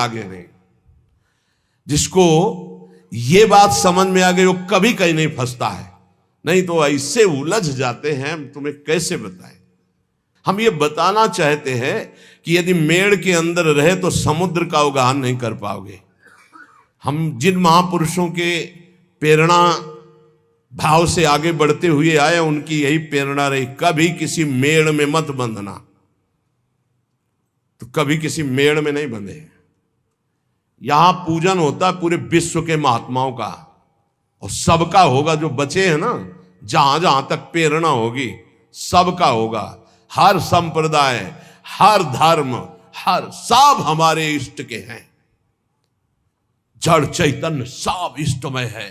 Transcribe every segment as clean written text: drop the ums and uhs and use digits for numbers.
आगे नहीं। जिसको ये बात समझ में आ गई वो कभी कहीं नहीं फंसता है, नहीं तो ऐसे उलझ जाते हैं, हम तुम्हें कैसे बताएं। हम ये बताना चाहते हैं कि यदि मेड़ के अंदर रहे तो समुद्र का अवगाहन नहीं कर पाओगे। हम जिन महापुरुषों के प्रेरणा भाव से आगे बढ़ते हुए आए, उनकी यही प्रेरणा रही, कभी किसी मेड़ में मत बंधना। तो कभी किसी मेड़ में नहीं बंधे। यहां पूजन होता है पूरे विश्व के महात्माओं का, और सबका होगा, जो बचे हैं ना, जहां जहां तक प्रेरणा होगी सबका होगा। हर संप्रदाय, हर धर्म, हर सब हमारे इष्ट के हैं। जड़ चैतन्य सब इष्टमय है।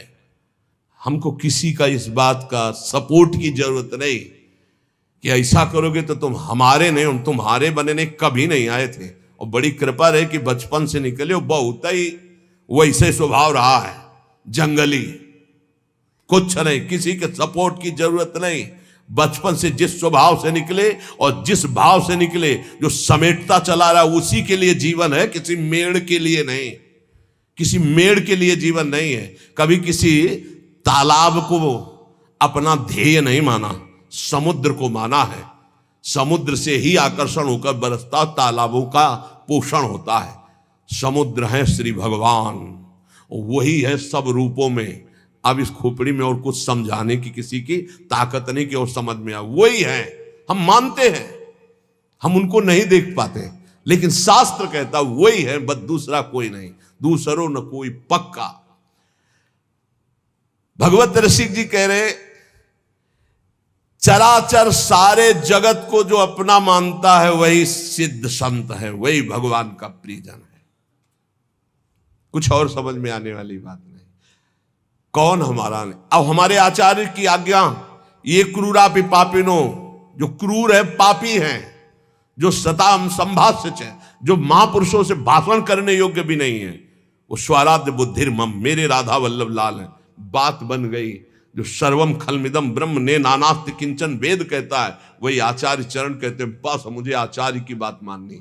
हमको किसी का इस बात का सपोर्ट की जरूरत नहीं कि ऐसा करोगे तो तुम हमारे नहीं, हम तुम्हारे बने नहीं, कभी नहीं आए थे। और बड़ी कृपा रहे कि बचपन से निकले हो, बहुत ही वैसे स्वभाव रहा है, जंगली, कुछ नहीं, किसी के सपोर्ट की जरूरत नहीं। बचपन से जिस स्वभाव से निकले और जिस भाव से निकले, जो समेटता चला रहा उसी के लिए जीवन है, किसी मेड़ के लिए नहीं। किसी मेड़ के लिए जीवन नहीं है। कभी किसी तालाब को अपना ध्येय नहीं माना, समुद्र को माना है। समुद्र से ही आकर्षण होकर बरसता तालाबों का पोषण होता है। समुद्र है श्री भगवान, वही है सब रूपों में। अब इस खोपड़ी में और कुछ समझाने की किसी की ताकत नहीं कि और समझ में आए। वही है, हम मानते हैं, हम उनको नहीं देख पाते, लेकिन शास्त्र कहता वही है, बस दूसरा कोई नहीं, दूसरो न कोई पक्का। भगवत रसिक जी कह रहे, चराचर सारे जगत को जो अपना मानता है वही सिद्ध संत है, वही भगवान का प्रियजन है। कुछ और समझ में आने वाली बात नहीं। कौन हमारा नहीं। अब हमारे आचार्य की आज्ञा, ये क्रूरापि पापिनो, जो क्रूर है, पापी हैं, जो सताम संभाष्य है, जो महापुरुषों से भाषण करने योग्य भी नहीं है, वो स्वराध्य बुद्धिर मम, मेरे राधा वल्लभ लाल है। बात बन गई। जो सर्वम खलमिदम ब्रह्म ने नानास्ति किंचन वेद कहता है, वही आचार्य चरण कहते हैं, बस मुझे आचार्य की बात माननी,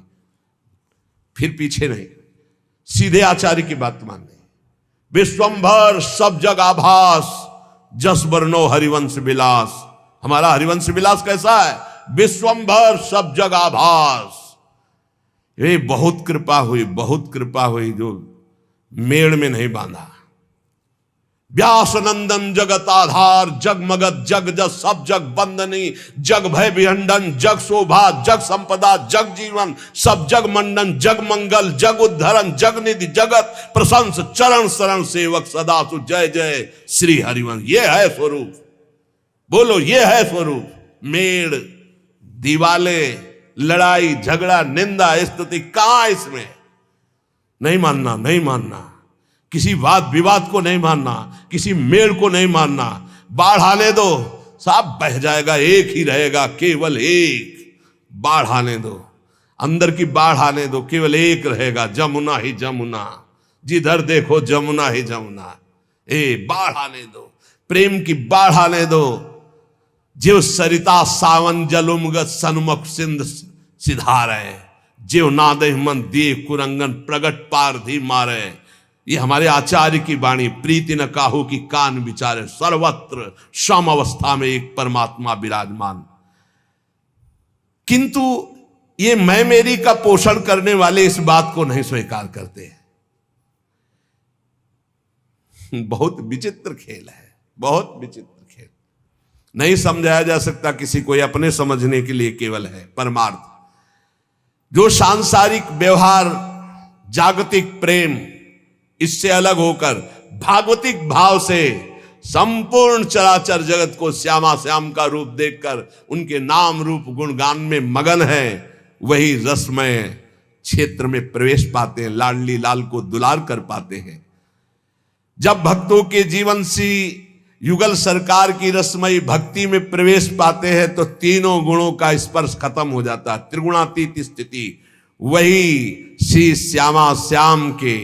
फिर पीछे नहीं, सीधे आचार्य की बात माननी। विश्वंभर सब जग आभास, जस बरनो हरिवंश विलास। हमारा हरिवंश विलास कैसा है? विश्वंभर सब जग आभास। ये बहुत कृपा हुई, बहुत कृपा हुई, जो मेड़ में नहीं बांधा। व्यास नंदन जगत आधार, जग मगत जग जस सब जग बंदनी, जग भय विहंडन, जग शोभा, जग संपदा, जग जीवन, सब जग मंडन, जग मंगल, जग उद्धरण, जग निधि, जगत प्रशंस, चरण शरण सेवक सदा सु जय जय श्री हरिवंश। ये है स्वरूप। बोलो, ये है स्वरूप। मेड़, दीवाले, लड़ाई झगड़ा, निंदा स्तुति कहां इसमें? नहीं मानना, नहीं मानना। किसी वाद विवाद को नहीं मानना, किसी मेल को नहीं मानना। बाढ़ आने दो, सब बह जाएगा, एक ही रहेगा, केवल एक। बाढ़ आने दो, अंदर की बाढ़ आने दो, केवल एक रहेगा, जमुना ही जमुना। जिधर देखो जमुना ही जमुना। बाढ़ आने दो, प्रेम की बाढ़ आने दो। जीव सरिता सावन जलुमगत सन्मुख सिंध सिधारे, जीव नादे मन दिए कुरंगन प्रगट पारधी मारे। ये हमारे आचार्य की वाणी। प्रीति न काहू की कान विचारे, सर्वत्र सम अवस्था में एक परमात्मा विराजमान। किंतु ये मैं मेरी का पोषण करने वाले इस बात को नहीं स्वीकार करते हैं। बहुत विचित्र खेल है, बहुत विचित्र खेल। नहीं समझाया जा सकता किसी को, अपने समझने के लिए केवल है परमार्थ। जो सांसारिक व्यवहार, जागतिक प्रेम, इससे अलग होकर भागवतिक भाव से संपूर्ण चराचर जगत को श्यामा श्याम का रूप देखकर उनके नाम रूप गुणगान में मगन है, वही रसमय क्षेत्र में प्रवेश पाते हैं, लाडली लाल को दुलार कर पाते हैं। जब भक्तों के जीवन से युगल सरकार की रसमयी भक्ति में प्रवेश पाते हैं तो तीनों गुणों का स्पर्श खत्म हो जाता है, त्रिगुणातीत स्थिति। वही श्री श्यामा श्याम के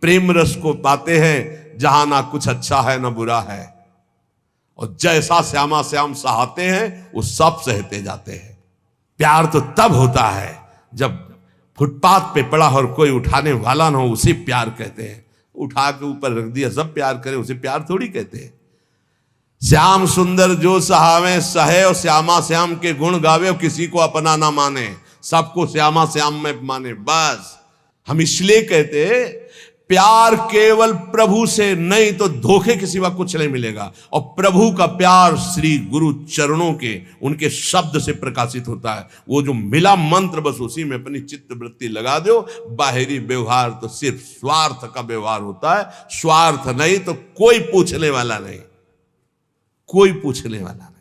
प्रेम रस को पाते हैं, जहां ना कुछ अच्छा है ना बुरा है। और जैसा श्यामा श्याम सहाते हैं वो सब सहते जाते हैं। प्यार तो तब होता है जब फुटपाथ पे पड़ा और कोई उठाने वाला ना हो, उसे प्यार कहते हैं। उठा के ऊपर रख दिया, सब प्यार करे, उसे प्यार थोड़ी कहते हैं। श्याम सुंदर जो सहावे सहे और श्यामा श्याम के गुण गावे और किसी को अपना ना माने, सबको श्यामा श्याम में माने। बस हम इसलिए कहते प्यार केवल प्रभु से, नहीं तो धोखे के सिवा कुछ नहीं मिलेगा। और प्रभु का प्यार श्री गुरु चरणों के, उनके शब्द से प्रकाशित होता है। वो जो मिला मंत्र, बस उसी में अपनी चित्त वृत्ति लगा दो। बाहरी व्यवहार तो सिर्फ स्वार्थ का व्यवहार होता है, स्वार्थ नहीं तो कोई पूछने वाला नहीं, कोई पूछने वाला नहीं।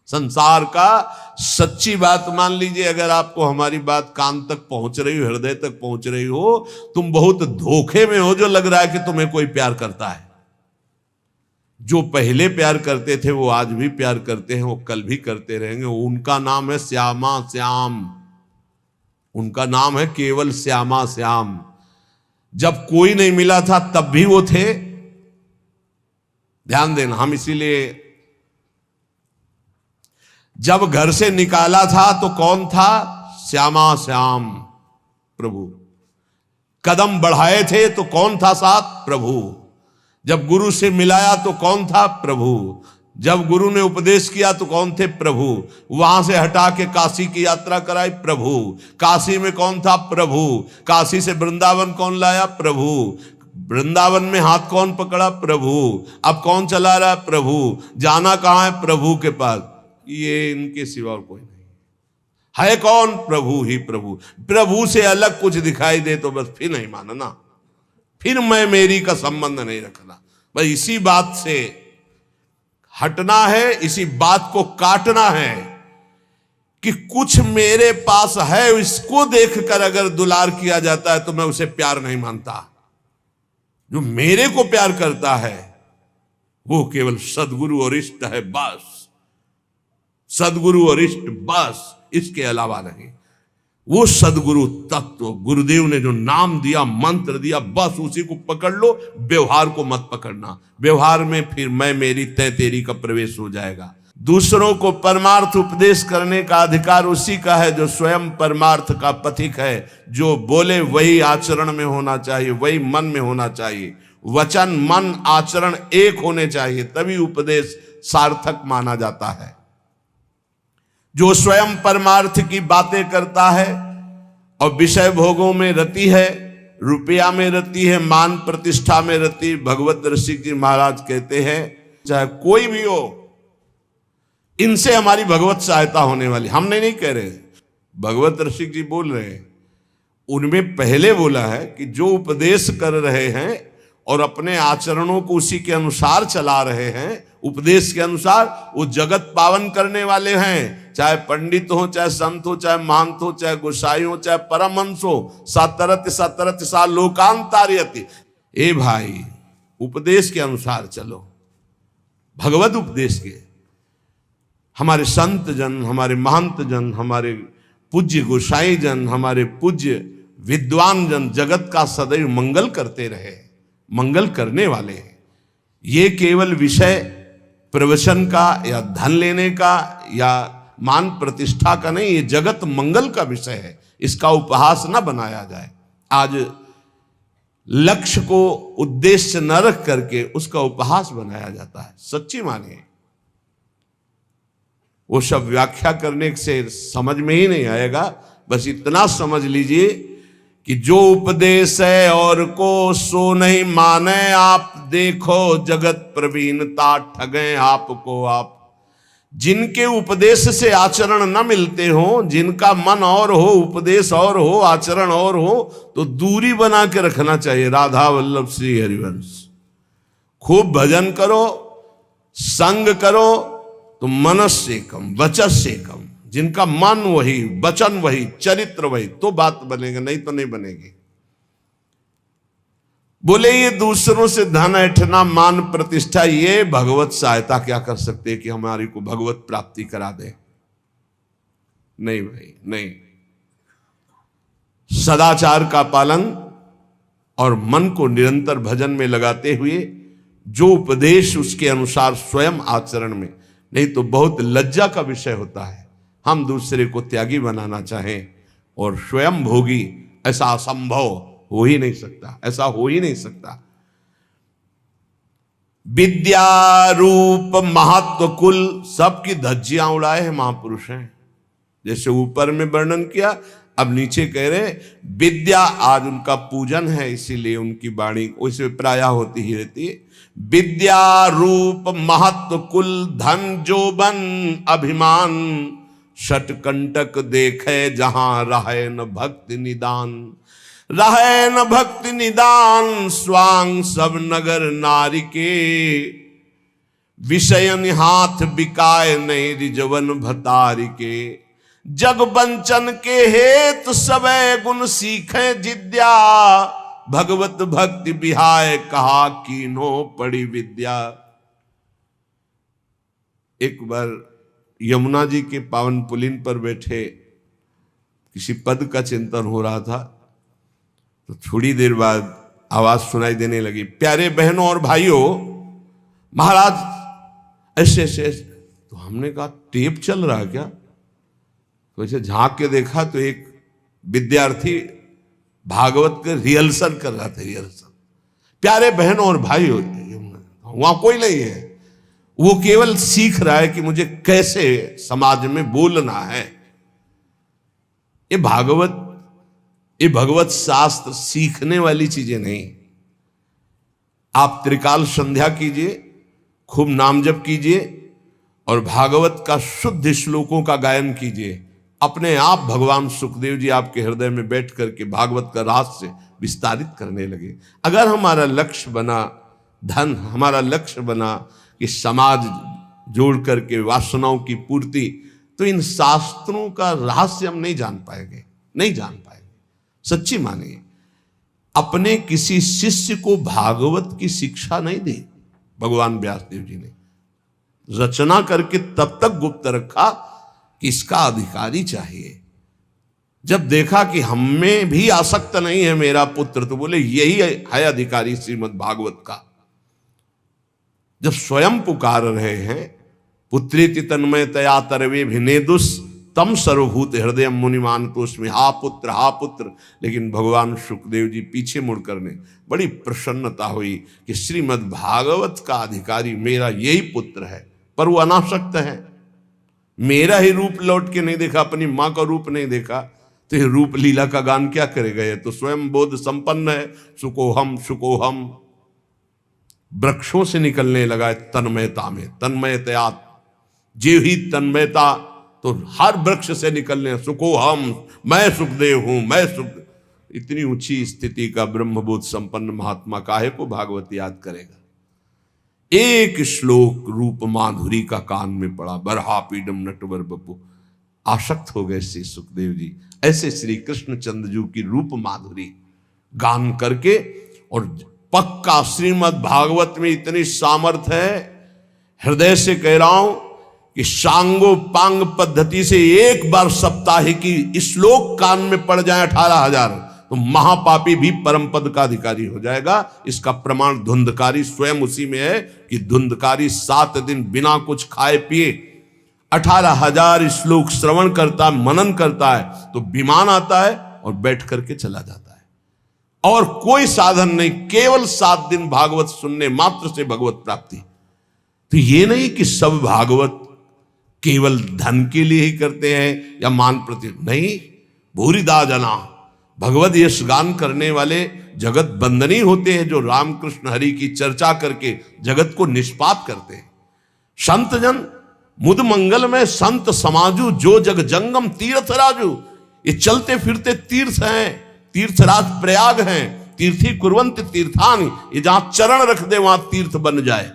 संसार का सच्ची बात मान लीजिए, अगर आपको हमारी बात कान तक पहुंच रही हो, हृदय तक पहुंच रही हो, तुम बहुत धोखे में हो जो लग रहा है कि तुम्हें कोई प्यार करता है। जो पहले प्यार करते थे वो आज भी प्यार करते हैं, वो कल भी करते रहेंगे। उनका नाम है श्यामा श्याम, उनका नाम है केवल श्यामा श्याम। जब कोई नहीं मिला था तब भी वो थे। ध्यान देना, हम इसीलिए जब घर से निकाला था तो कौन था? श्यामा श्याम प्रभु। कदम बढ़ाए थे तो कौन था साथ? प्रभु। जब गुरु से मिलाया तो कौन था? प्रभु। जब गुरु ने उपदेश किया तो कौन थे? प्रभु। वहां से हटा के काशी की यात्रा कराई? प्रभु। काशी में कौन था? प्रभु। काशी से वृंदावन कौन लाया? प्रभु। वृंदावन में हाथ कौन पकड़ा? प्रभु। अब कौन चला रहा? प्रभु। जाना कहां है? प्रभु के पास। ये इनके सिवा और कोई नहीं है। कौन? प्रभु ही प्रभु। प्रभु से अलग कुछ दिखाई दे तो बस फिर नहीं मानना, फिर मैं मेरी का संबंध नहीं रखना। बस इसी बात से हटना है, इसी बात को काटना है कि कुछ मेरे पास है, इसको देखकर अगर दुलार किया जाता है तो मैं उसे प्यार नहीं मानता। जो मेरे को प्यार करता है वो केवल सदगुरु और इष्ट है, बस। सदगुरु और इष्ट, बस, इसके अलावा नहीं। वो सदगुरु तत्व, गुरुदेव ने जो नाम दिया, मंत्र दिया, बस उसी को पकड़ लो। व्यवहार को मत पकड़ना। व्यवहार में फिर मैं मेरी तय तेरी का प्रवेश हो जाएगा। दूसरों को परमार्थ उपदेश करने का अधिकार उसी का है जो स्वयं परमार्थ का पथिक है। जो बोले वही आचरण में होना चाहिए, वही मन में होना चाहिए। वचन, मन, आचरण एक होने चाहिए, तभी उपदेश सार्थक माना जाता है। जो स्वयं परमार्थ की बातें करता है और विषय भोगों में रति है, रुपया में रति है, मान प्रतिष्ठा में रति, भगवत रसिक जी महाराज कहते हैं चाहे कोई भी हो, इनसे हमारी भगवत सहायता होने वाली। हमने नहीं कह रहे, भगवत रसिक जी बोल रहे हैं। उनमें पहले बोला है कि जो उपदेश कर रहे हैं और अपने आचरणों को उसी के अनुसार चला रहे हैं, उपदेश के अनुसार, वो जगत पावन करने वाले हैं। चाहे पंडित हो, चाहे संत हो, चाहे महंत हो, चाहे गोसाई हो, चाहे परमहंस हो, सतरत सतरत सा लोकांतार्यति। ए भाई, उपदेश के अनुसार चलो, भगवत उपदेश के। हमारे संत जन, हमारे महंत जन, हमारे पूज्य गोसाई जन, हमारे पूज्य विद्वान जन जगत का सदैव मंगल करते रहे, मंगल करने वाले हैं। ये केवल विषय प्रवचन का या धन लेने का या मान प्रतिष्ठा का नहीं, ये जगत मंगल का विषय है। इसका उपहास न बनाया जाए। आज लक्ष्य को उद्देश्य न रख करके उसका उपहास बनाया जाता है। सच्ची मानिए, वो सब व्याख्या करने से समझ में ही नहीं आएगा। बस इतना समझ लीजिए कि जो उपदेश है और को सो नहीं माने आप, देखो जगत प्रवीणता ठगे आपको आप। जिनके उपदेश से आचरण न मिलते हो, जिनका मन और हो, उपदेश और हो, आचरण और हो, तो दूरी बना के रखना चाहिए। राधा वल्लभ श्री हरिवंश। खूब भजन करो, संग करो, तो मनस्य कम वचस्य कम। जिनका मन वही, वचन वही, चरित्र वही, तो बात बनेगा, नहीं तो नहीं बनेगी। बोले ये दूसरों से धन ऐठना, मान प्रतिष्ठा, ये भगवत सहायता क्या कर सकते हैं कि हमारी को भगवत प्राप्ति करा दे? नहीं भाई, नहीं। सदाचार का पालन और मन को निरंतर भजन में लगाते हुए जो उपदेश उसके अनुसार स्वयं आचरण में, नहीं तो बहुत लज्जा का विषय होता है। हम दूसरे को त्यागी बनाना चाहें, और स्वयं भोगी, ऐसा असंभव हो ही नहीं सकता, ऐसा हो ही नहीं सकता। विद्या रूप महत्व कुल सबकी धज्जियां उड़ाए हैं महापुरुष हैं। जैसे ऊपर में वर्णन किया, अब नीचे कह रहे विद्या, आज उनका पूजन है इसीलिए उनकी वाणी वैसे प्रायः होती ही रहती है। विद्या रूप महत्व कुल धन जोबन अभिमान, षटकंटक देखे जहां रहे न भक्ति निदान। रहे न भक्ति निदान स्वांग सब नगर नारी के, विषयन हाथ बिकाए नहीं रिजवन भतारी के। जग बंचन के हेतु सबे गुण सीखे जिद्या, भगवत भक्ति बिहाय कहा कीन्हो पड़ी विद्या। एक बार यमुना जी के पावन पुलिन पर बैठे किसी पद का चिंतन हो रहा था, तो थोड़ी देर बाद आवाज सुनाई देने लगी, प्यारे बहनों और भाइयों, महाराज ऐसे ऐसे। तो हमने कहा टेप चल रहा है क्या? तो ऐसे झांक के देखा तो एक विद्यार्थी भागवत के रिहर्सल कर रहा था, रिहर्सल। प्यारे बहनों और भाइयों, वहां कोई नहीं है, वो केवल सीख रहा है कि मुझे कैसे समाज में बोलना है। ये भगवत शास्त्र सीखने वाली चीजें नहीं। आप त्रिकाल संध्या कीजिए, खूब नाम जप कीजिए और भागवत का शुद्ध श्लोकों का गायन कीजिए। अपने आप भगवान सुखदेव जी आपके हृदय में बैठ करके भागवत का रहस्य विस्तारित करने लगे। अगर हमारा लक्ष्य बना धन, हमारा लक्ष्य बना कि समाज जोड़ करके वासनाओं की पूर्ति, तो इन शास्त्रों का रहस्य हम नहीं जान पाएंगे, नहीं जान पाएंगे। सच्ची मानिए, अपने किसी शिष्य को भागवत की शिक्षा नहीं दी भगवान व्यासदेव जी ने, रचना करके तब तक गुप्त रखा कि इसका अधिकारी चाहिए। जब देखा कि हमें भी आसक्त नहीं है मेरा पुत्र, तो बोले यही है अधिकारी श्रीमद् भागवत का। जब स्वयं पुकार रहे हैं, पुत्रेति तन्मयतया तरवे भिनेदुस तम सर्वभूत हृदय मुनिमान तो उसमें हा पुत्र, लेकिन भगवान सुखदेव जी पीछे मुड़ करने बड़ी प्रसन्नता हुई कि श्रीमद् भागवत का अधिकारी मेरा यही पुत्र है। पर वो अनासक्त है, मेरा ही रूप लौट के नहीं देखा, अपनी मां का रूप नहीं देखा, तो ये रूप लीला का गान क्या करेगा? ये तो स्वयं बोध संपन्न है। सुकोहम वृक्षों से निकलने लगा तन्मयता में, तन्मयतया जीव ही तन्मयता, तो हर वृक्ष से निकलने सुकोहम, मैं सुखदेव हूं, मैं सुख। इतनी ऊंची स्थिति का ब्रह्मबोध संपन्न महात्मा काहे को भागवत याद करेगा? एक श्लोक रूप माधुरी का कान में पड़ा, बरहा पीडम नटवर बपू, आसक्त हो गए श्री सुखदेव जी। ऐसे श्री कृष्णचंद्र जी की रूप माधुरी गान करके, और पक्का श्रीमद् भागवत में इतनी सामर्थ्य है, हृदय से कह रहा हूं कि सांगो पांग पद्धति से एक बार सप्ताहिकी श्लोक कान में पड़ जाए 18,000, तो महापापी भी परम पद का अधिकारी हो जाएगा। इसका प्रमाण धुंधकारी स्वयं उसी में है कि धुंधकारी 7 दिन बिना कुछ खाए पिए 18,000 श्लोक श्रवण करता, मनन करता है, तो विमान आता है और बैठ करके चला जाता है, और कोई साधन नहीं, केवल 7 दिन भागवत सुनने मात्र से भगवत प्राप्ति। तो ये नहीं कि सब भागवत केवल धन के लिए ही करते हैं या मान प्रति, नहीं। भूरिदा जना भगवत यश गान करने वाले जगत बंदनी होते हैं, जो रामकृष्ण हरि की चर्चा करके जगत को निष्पाप करते हैं। संत जन मुद मंगल में संत समाजू, जो जग जंगम तीर्थ राजू। ये चलते फिरते तीर्थ हैं, तीर्थराज प्रयाग हैं, तीर्थी कुर्वंत तीर्थान, ये जहां चरण रख दे वहां तीर्थ बन जाए।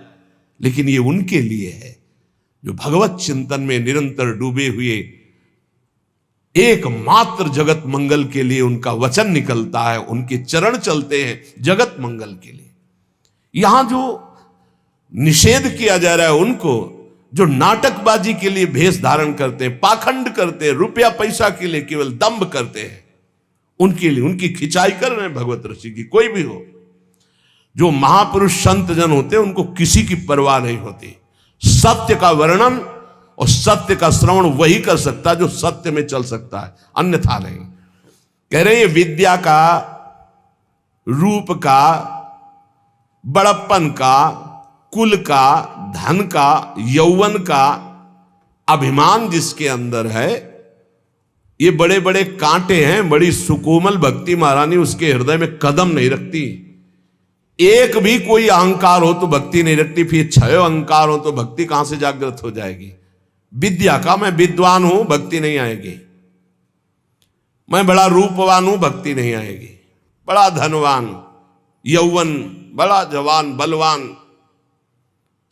लेकिन ये उनके लिए है जो भगवत चिंतन में निरंतर डूबे हुए, एकमात्र जगत मंगल के लिए उनका वचन निकलता है, उनके चरण चलते हैं जगत मंगल के लिए। यहां जो निषेध किया जा रहा है उनको, जो नाटकबाजी के लिए भेष धारण करते हैं, पाखंड करते हैं, रुपया पैसा के लिए केवल दंभ करते हैं, उनके लिए उनकी खिंचाई कर रहे हैं भगवत ऋषि की। कोई भी हो, जो महापुरुष संत जन होते हैं उनको किसी की परवाह नहीं होती। सत्य का वर्णन और सत्य का श्रवण वही कर सकता है जो सत्य में चल सकता है, अन्यथा नहीं। कह रहे हैं विद्या का, रूप का, बड़प्पन का, कुल का, धन का, यौवन का अभिमान जिसके अंदर है, ये बड़े बड़े कांटे हैं। बड़ी सुकोमल भक्ति महारानी उसके हृदय में कदम नहीं रखती। एक भी कोई अहंकार हो तो भक्ति नहीं रखती, फिर 6 अहंकार हो तो भक्ति कहां से जागृत हो जाएगी। विद्या का, मैं विद्वान हूं, भक्ति नहीं आएगी। मैं बड़ा रूपवान हूं, भक्ति नहीं आएगी। बड़ा धनवान, यौवन, बड़ा जवान, बलवान,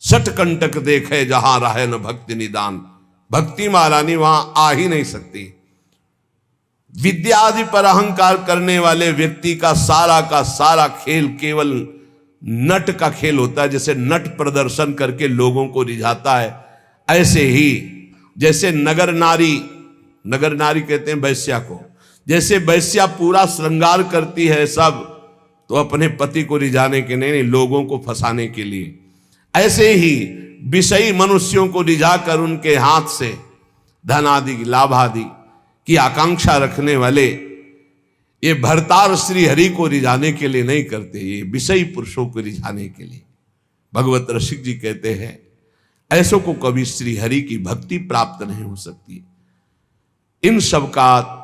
सटकंटक देखे जहां रहे न भक्ति निदान, भक्ति महारानी वहां आ ही नहीं सकती। विद्या आदि पर अहंकार करने वाले व्यक्ति का सारा खेल केवल नट का खेल होता है। जैसे नट प्रदर्शन करके लोगों को रिझाता है, ऐसे ही जैसे नगर नारी कहते हैं वैश्या को, जैसे वैश्या पूरा श्रृंगार करती है सब, तो अपने पति को रिझाने के नहीं, लोगों को फंसाने के लिए, ऐसे ही विषयी मनुष्यों को रिझाकर उनके हाथ से धन आदि, लाभ आदि की आकांक्षा रखने वाले ये भरतार श्री हरि को रिझाने के लिए नहीं करते, ये विषयी पुरुषों को रिझाने के लिए। भगवत रसिक जी कहते हैं ऐसों को कभी श्री हरि की भक्ति प्राप्त नहीं हो सकती। इन सब का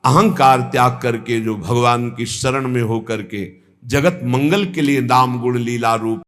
अहंकार त्याग करके जो भगवान की शरण में होकर के जगत मंगल के लिए नाम गुण लीला रूप